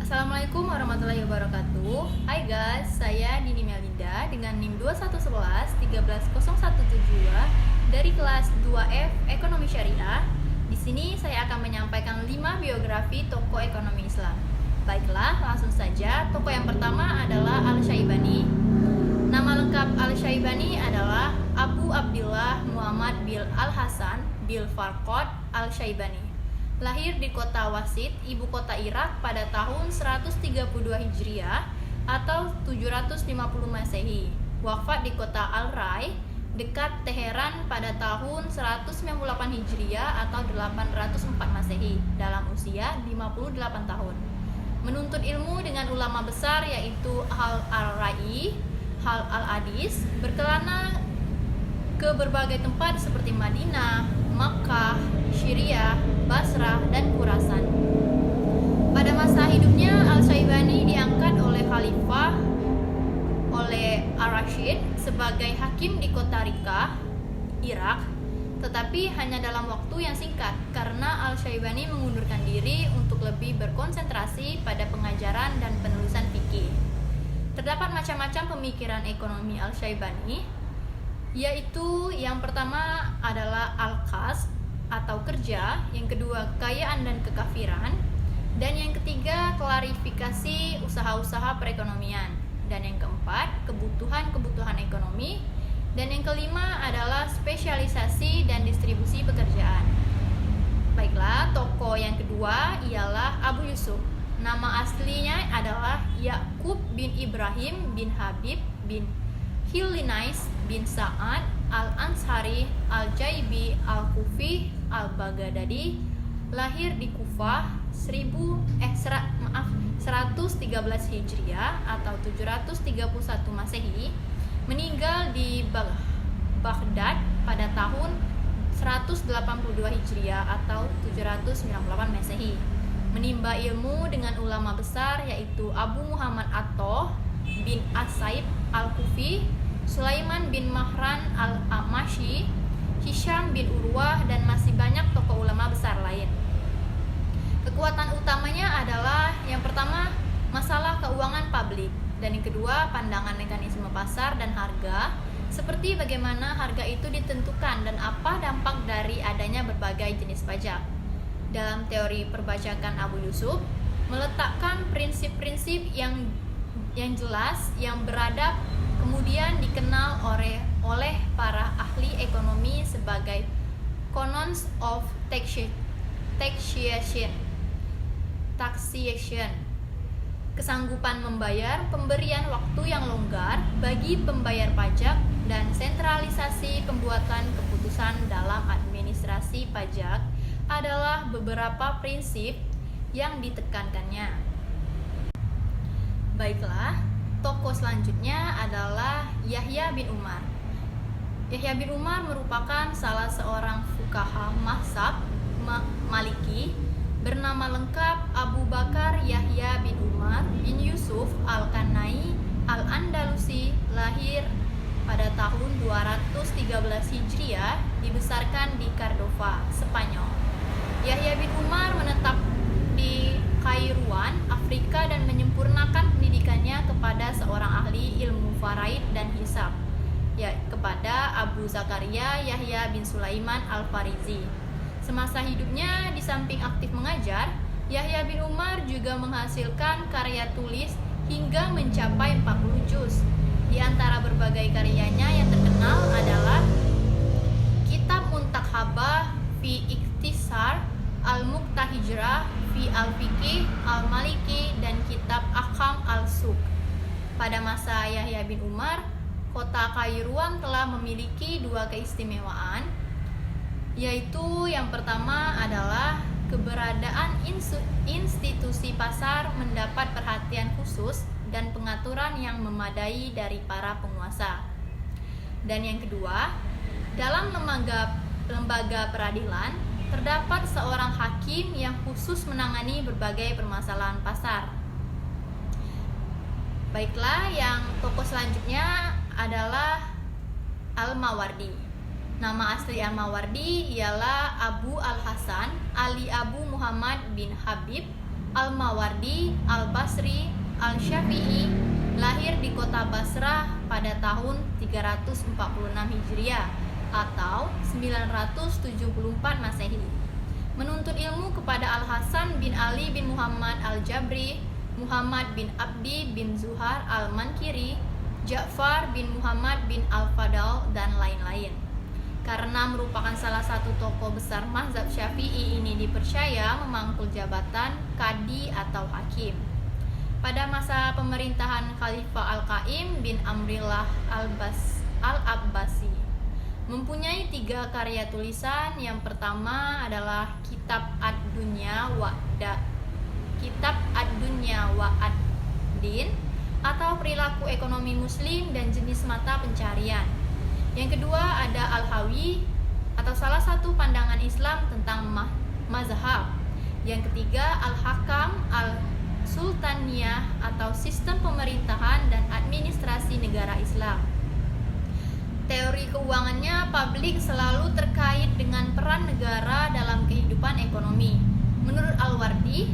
Assalamualaikum warahmatullahi wabarakatuh. Hai guys, saya Dini Melinda dengan NIM 2111-13017 dari kelas 2F Ekonomi Syariah. Di sini saya akan menyampaikan 5 biografi tokoh ekonomi Islam. Baiklah, langsung saja. Tokoh yang pertama adalah Al-Syaibani. Nama lengkap Al-Syaibani adalah Abu Abdillah Muhammad bin Al-Hasan bin Farqad Al-Syaibani. Lahir di kota Wasit, ibu kota Irak pada tahun 132 Hijriah atau 750 Masehi. Wafat di kota Al-Rai, dekat Teheran pada tahun 198 Hijriah atau 804 Masehi dalam usia 58 tahun. Menuntut ilmu dengan ulama besar yaitu Al-Rai, Al-Adis, berkelana ke berbagai tempat seperti Madinah, Makkah, Syria, Basrah, dan Khurasan. Pada masa hidupnya, Al-Syaibani diangkat oleh Khalifah Ar-Rasyid sebagai hakim di kota Rika, Irak, tetapi hanya dalam waktu yang singkat karena Al-Syaibani mengundurkan diri untuk lebih berkonsentrasi pada pengajaran dan penulisan fikih. Terdapat macam-macam pemikiran ekonomi Al-Syaibani, yaitu yang pertama adalah al-kas atau kerja, yang kedua kekayaan dan kekafiran, dan yang ketiga klarifikasi usaha-usaha perekonomian, dan yang keempat kebutuhan ekonomi, dan yang kelima adalah spesialisasi dan distribusi pekerjaan. Baiklah, tokoh yang kedua ialah Abu Yusuf. Nama aslinya adalah Ya'qub bin Ibrahim bin Habib bin Hilinais bin Sa'ad Al-Ansari Al-Jaibi Al-Kufi Al-Baghdadi. Lahir di Kufah 113 Hijriah atau 731 Masehi. Meninggal di Baghdad pada tahun 182 Hijriah atau 798 Masehi. Menimba ilmu dengan ulama besar yaitu Abu Muhammad Attoh bin As-Saib Al-Kufi, Sulaiman bin Mahran Al-Amashi, Hisham bin Urwah, dan masih banyak tokoh ulama besar lain. Kekuatan utamanya adalah yang pertama masalah keuangan publik, dan yang kedua pandangan mekanisme pasar dan harga, seperti bagaimana harga itu ditentukan dan apa dampak dari adanya berbagai jenis pajak. Dalam teori perpajakan, Abu Yusuf meletakkan prinsip-prinsip yang jelas, yang beradab, kemudian dikenal oleh para ahli ekonomi sebagai canons of taxation, kesanggupan membayar, pemberian waktu yang longgar bagi pembayar pajak, dan sentralisasi pembuatan keputusan dalam administrasi pajak adalah beberapa prinsip yang ditekankannya. Baiklah, tokoh selanjutnya adalah Yahya bin Umar. Yahya bin Umar merupakan salah seorang fuqaha mazhab Maliki, bernama lengkap Abu Bakar Yahya bin Umar bin Yusuf Al-Kanai Al-Andalusi. Lahir pada tahun 213 Hijriah, dibesarkan di Cordova, Spanyol. Yahya bin Umar menetap di Kairouan, Afrika, dan menyempurnakan pendidikannya kepada seorang ahli ilmu faraid dan hisab, kepada Abu Zakaria Yahya bin Sulaiman Al-Farizi. Semasa hidupnya, di samping aktif mengajar, Yahya bin Umar juga menghasilkan karya tulis hingga mencapai 40 juz. Di antara berbagai karyanya yang terkenal adalah Kitab Muntakhabah fi Ikhtisar Al-Muqtahijrah fi Al-Fiqih Al-Maliki, dan Kitab Ahkam Al-Suq. Pada masa Yahya bin Umar, kota Kairouan telah memiliki dua keistimewaan, yaitu yang pertama adalah keberadaan institusi pasar mendapat perhatian khusus dan pengaturan yang memadai dari para penguasa. Dan yang kedua, dalam lembaga peradilan terdapat seorang hakim yang khusus menangani berbagai permasalahan pasar. Baiklah, yang tokoh selanjutnya adalah Al-Mawardi. Nama asli Al-Mawardi ialah Abu Al-Hasan Ali Abu Muhammad bin Habib Al-Mawardi, Al-Basri, Al-Syafi'i lahir di kota Basrah pada tahun 346 Hijriah atau 974 Masehi. Menuntut ilmu kepada Al-Hasan bin Ali bin Muhammad Al-Jabri, Muhammad bin Abdi bin Zuhar Al-Mankiri, Ja'far bin Muhammad bin Al-Fadal, dan lain-lain. Karena merupakan salah satu tokoh besar mazhab Syafi'i ini dipercaya memangku jabatan qadi atau hakim. Pada masa pemerintahan Khalifah Al-Qaim bin Amrillah Al-Abbasi, mempunyai 3 karya tulisan. Yang pertama adalah Kitab Ad-Dunya wa Ad-Din atau perilaku ekonomi muslim dan jenis mata pencarian. Yang kedua ada Al-Hawi atau salah satu pandangan Islam tentang mazhab. Yang ketiga Al-Hakam Al-Sultaniyah atau sistem pemerintahan dan administrasi negara Islam. Teori keuangannya publik selalu terkait dengan peran negara dalam kehidupan ekonomi. Menurut Al-Wardi,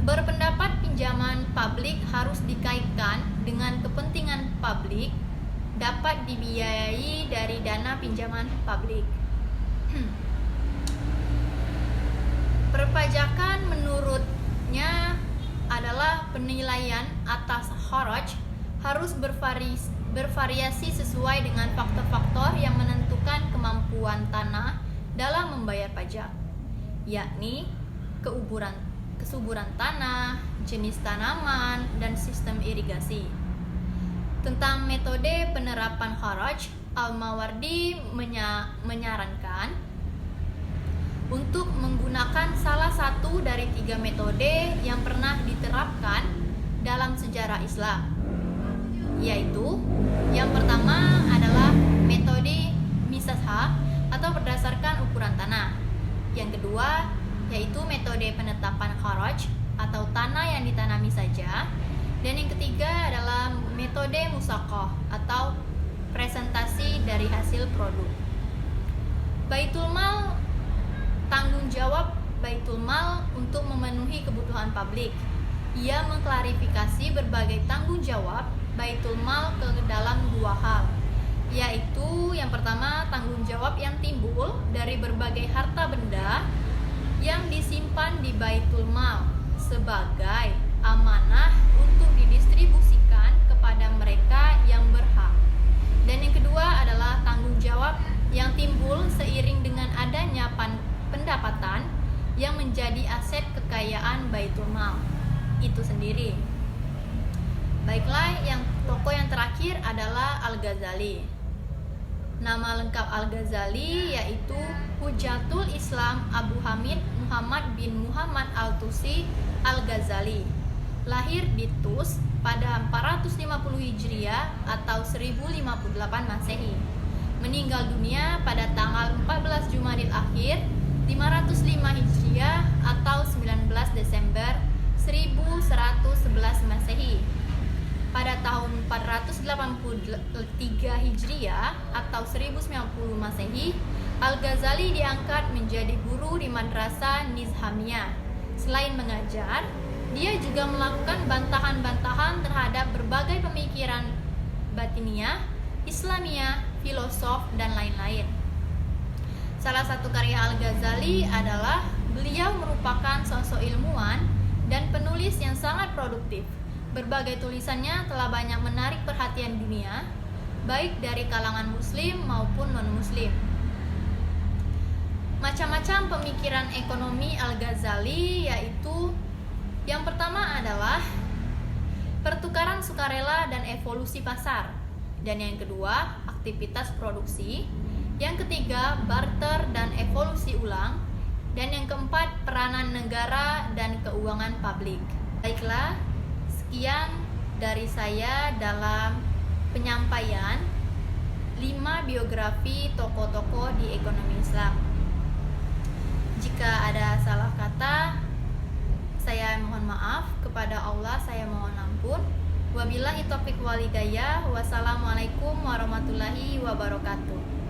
berpendapat pinjaman publik harus dikaitkan dengan kepentingan publik, dapat dibiayai dari dana pinjaman publik. Perpajakan menurutnya adalah penilaian atas kharaj harus bervariasi sesuai dengan faktor-faktor yang menentukan kemampuan tanah dalam membayar pajak, yakni kesuburan tanah, jenis tanaman, dan sistem irigasi. Tentang metode penerapan kharaj, Al-Mawardi menyarankan untuk menggunakan salah satu dari 3 metode yang pernah diterapkan dalam sejarah Islam, yaitu yang pertama adalah metode misasha atau berdasarkan ukuran tanah. Yang kedua yaitu metode penetapan kharaj atau tanah yang ditanami saja. Dan yang ketiga adalah metode musaqah atau presentasi dari hasil produk. Baitul Mal, tanggung jawab Baitul Mal untuk memenuhi kebutuhan publik. Ia mengklarifikasi berbagai tanggung jawab Baitul Mal ke dalam 2 hal, yaitu yang pertama tanggung jawab yang timbul dari berbagai harta benda yang disimpan di Baitul Mal sebagai amanah untuk didistribusikan kepada mereka yang berhak. Dan yang kedua adalah tanggung jawab yang timbul seiring dengan adanya pendapatan yang menjadi aset kekayaan Baitul Mal itu sendiri. Baiklah, tokoh yang terakhir adalah Al-Ghazali. Nama lengkap Al-Ghazali yaitu Hujatul Islam Abu Hamid Muhammad bin Muhammad Al-Tusi Al-Ghazali. Lahir di Tus pada 450 Hijriah atau 1058 Masehi. Meninggal dunia pada tanggal 14 Jumadil Akhir 505 Hijriah atau 19 Desember 1111 Masehi. Pada tahun 483 Hijriah atau 1090 Masehi, Al-Ghazali diangkat menjadi guru di Madrasah Nizamiyah. Selain mengajar, dia juga melakukan bantahan-bantahan terhadap berbagai pemikiran batiniah, Islamiyah, filosof, dan lain-lain. Salah satu karya Al-Ghazali adalah beliau merupakan sosok ilmuwan dan penulis yang sangat produktif. Berbagai tulisannya telah banyak menarik perhatian dunia, baik dari kalangan muslim maupun non-muslim. Macam-macam pemikiran ekonomi Al-Ghazali yaitu yang pertama adalah pertukaran sukarela dan evolusi pasar. Dan yang kedua, aktivitas produksi. Yang ketiga, barter dan evolusi ulang. Dan yang keempat, peranan negara dan keuangan publik. Baiklah, sekian dari saya dalam penyampaian 5 biografi tokoh-tokoh di ekonomi Islam. Jika ada salah kata, saya mohon maaf. Kepada Allah saya mohon ampun. Wabillahi taufiq wal hidayah. Wassalamualaikum warahmatullahi wabarakatuh.